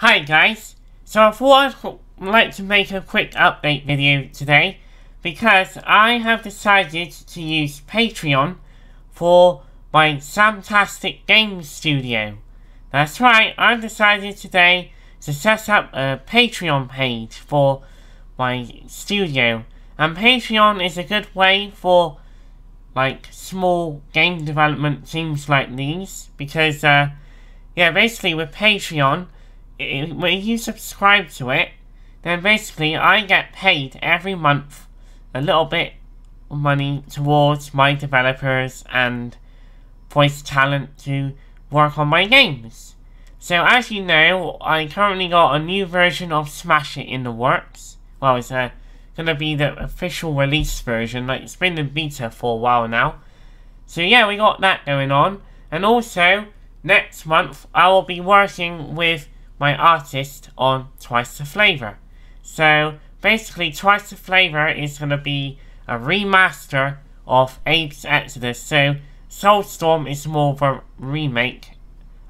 Hi guys, so I thought I'd like to make a quick update video today because I have decided to use Patreon for my Samtastic Games Studio. That's right, I've decided today to set up a Patreon page for my studio, and Patreon is a good way for small game development teams like these because basically with Patreon, when you subscribe to it, then basically I get paid every month a little bit of money towards my developers and voice talent to work on my games. So as you know, I currently got a new version of Smash It in the works. Well, it's gonna be the official release version. It's been in beta for a while now. So yeah, we got that going on. And also, next month I will be working with my artist on Twice the Flavor. So basically Twice the Flavor is going to be a remaster of Abe's Exodus. So Soulstorm is more of a remake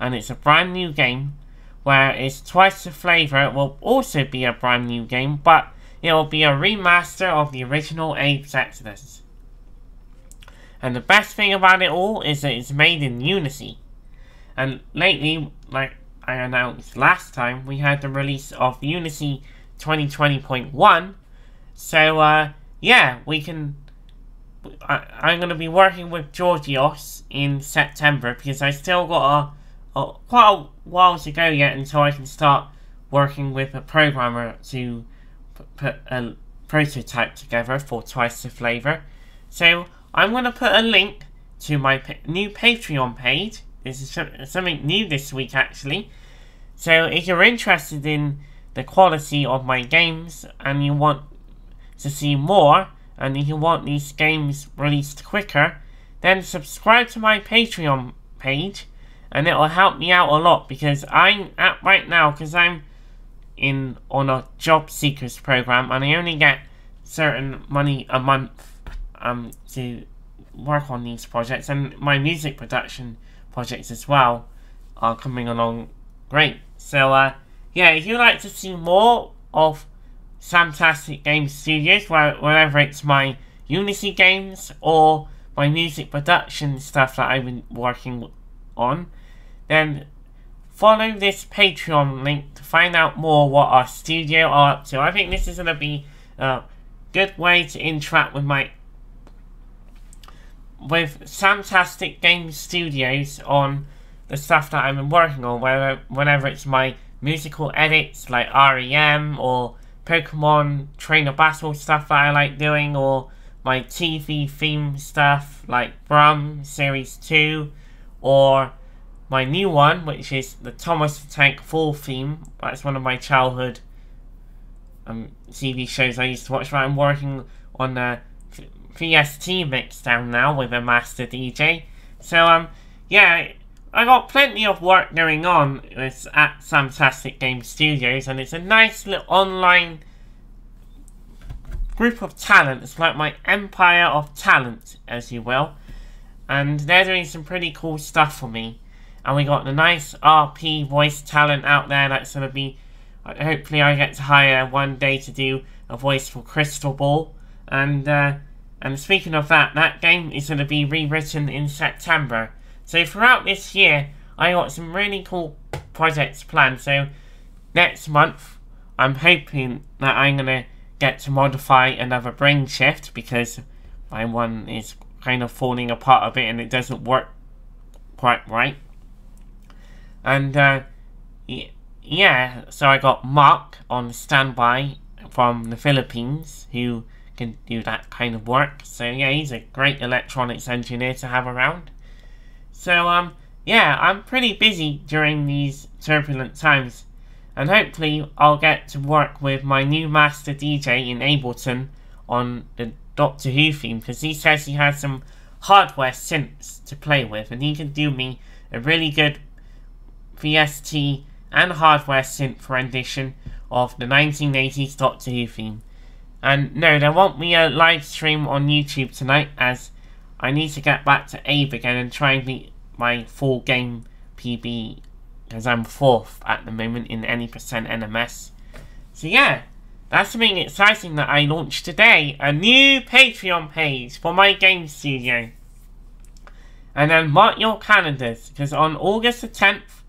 and it's a brand new game, whereas Twice the Flavor will also be a brand new game, but it will be a remaster of the original Abe's Exodus. And the best thing about it all is that it's made in Unity. And lately, like I announced last time, we had the release of Unity 2020.1. So yeah, I'm going to be working with Georgios in September because I still got quite a while to go yet until I can start working with a programmer to put a prototype together for Twice the Flavor. So I'm going to put a link to my new Patreon page. This is something new this week actually. So if you're interested in the quality of my games and you want to see more, and if you want these games released quicker, then subscribe to my Patreon page and it will help me out a lot because I'm at right now, because I'm on a job seekers program and I only get certain money a month to work on these projects, and my music production projects as well are coming along great. So yeah, if you'd like to see more of Samtastic Games Studios, whether it's my Unity games or my music production stuff that I've been working on, then follow this Patreon link to find out more what our studio are up to. I think this is going to be a good way to interact with Samtastic Games Studios on the stuff that I've been working on, whenever it's my musical edits like REM or Pokemon Trainer Battle stuff that I like doing, or my TV theme stuff like Brum Series 2, or my new one which is the Thomas the Tank Full theme. That's one of my childhood TV shows I used to watch, but I'm working on the VST mix down now with a master DJ. So yeah, I got plenty of work going on at Samtastic Game Studios, and it's a nice little online group of talent. It's like my empire of talent, as you will, and they're doing some pretty cool stuff for me. And we got the nice RP voice talent out there that's going to be, hopefully I get to hire one day to do a voice for Crystal Ball. And speaking of that game is going to be rewritten in September. So throughout this year, I got some really cool projects planned. So next month, I'm hoping that I'm going to get to modify another Brain Shift because my one is kind of falling apart a bit and it doesn't work quite right. And yeah, so I got Mark on standby from the Philippines who can do that kind of work. So yeah, he's a great electronics engineer to have around. So yeah, I'm pretty busy during these turbulent times, and hopefully I'll get to work with my new master DJ in Ableton on the Doctor Who theme, because he says he has some hardware synths to play with and he can do me a really good VST and hardware synth rendition of the 1980s Doctor Who theme. And no, there won't be a live stream on YouTube tonight, as I need to get back to Abe again and try and beat my full game PB because I'm 4th at the moment in any percent NMS. So yeah, that's something exciting that I launched today. A new Patreon page for my game studio. And then mark your calendars, because on August the 10th,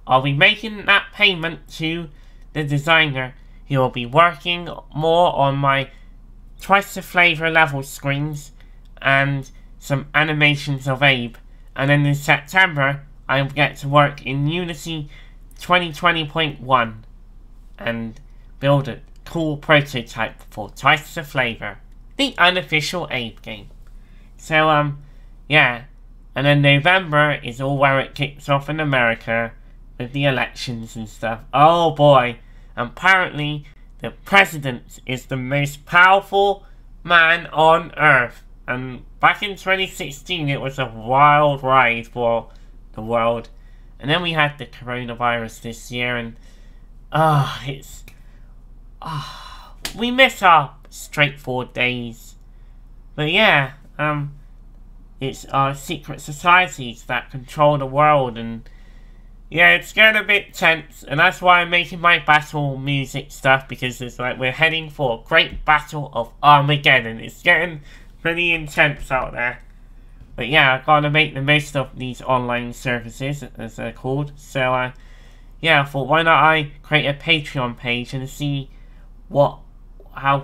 I'll be making that payment to the designer. He will be working more on my Twice the Flavor level screens and some animations of Abe. And then in September, I'll get to work in Unity 2020.1 and build a cool prototype for Twice the Flavor, the unofficial Abe game. So, yeah. And then November is all where it kicks off in America with the elections and stuff. Oh boy. Apparently, the president is the most powerful man on earth. And back in 2016, it was a wild ride for the world. And then we had the coronavirus this year, and we miss our straightforward days. But yeah, it's our secret societies that control the world, and yeah, it's getting a bit tense, and that's why I'm making my battle music stuff, because it's like we're heading for a great battle of Armageddon. It's getting pretty intense out there. But yeah, I've got to make the most of these online services, as they're called. So yeah, I thought, why not I create a Patreon page and see how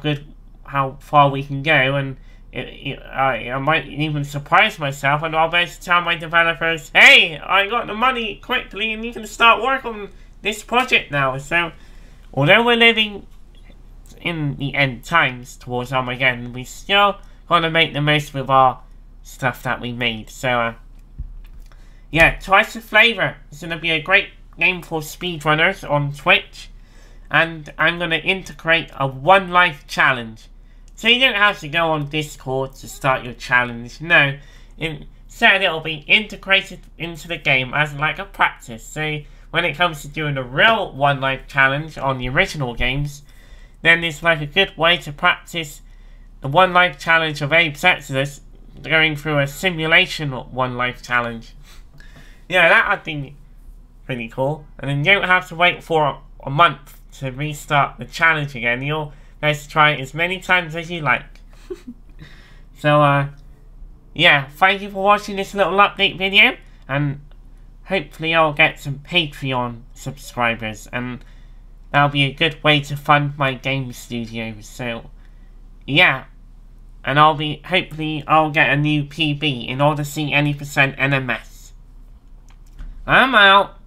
far we can go, and I might even surprise myself, and I'll be able to tell my developers, hey, I got the money quickly and you can start work on this project now. So, although we're living in the end times towards Armageddon, we still got to make the most with our stuff that we made. So, yeah, Twice the Flavor is going to be a great game for speedrunners on Twitch, and I'm going to integrate a One Life challenge. So you don't have to go on Discord to start your challenge. No, instead it'll be integrated into the game as like a practice. So when it comes to doing a real One Life challenge on the original games, then it's like a good way to practice the One Life challenge of Abe's Exodus, going through a simulation One Life challenge. Yeah, that I'd think pretty cool. And then you don't have to wait for a month to restart the challenge again. You'll guys try it as many times as you like. So, yeah, thank you for watching this little update video, and hopefully I'll get some Patreon subscribers, and that'll be a good way to fund my game studio. So, yeah, and hopefully I'll get a new PB in order to see any percent NMS. I'm out.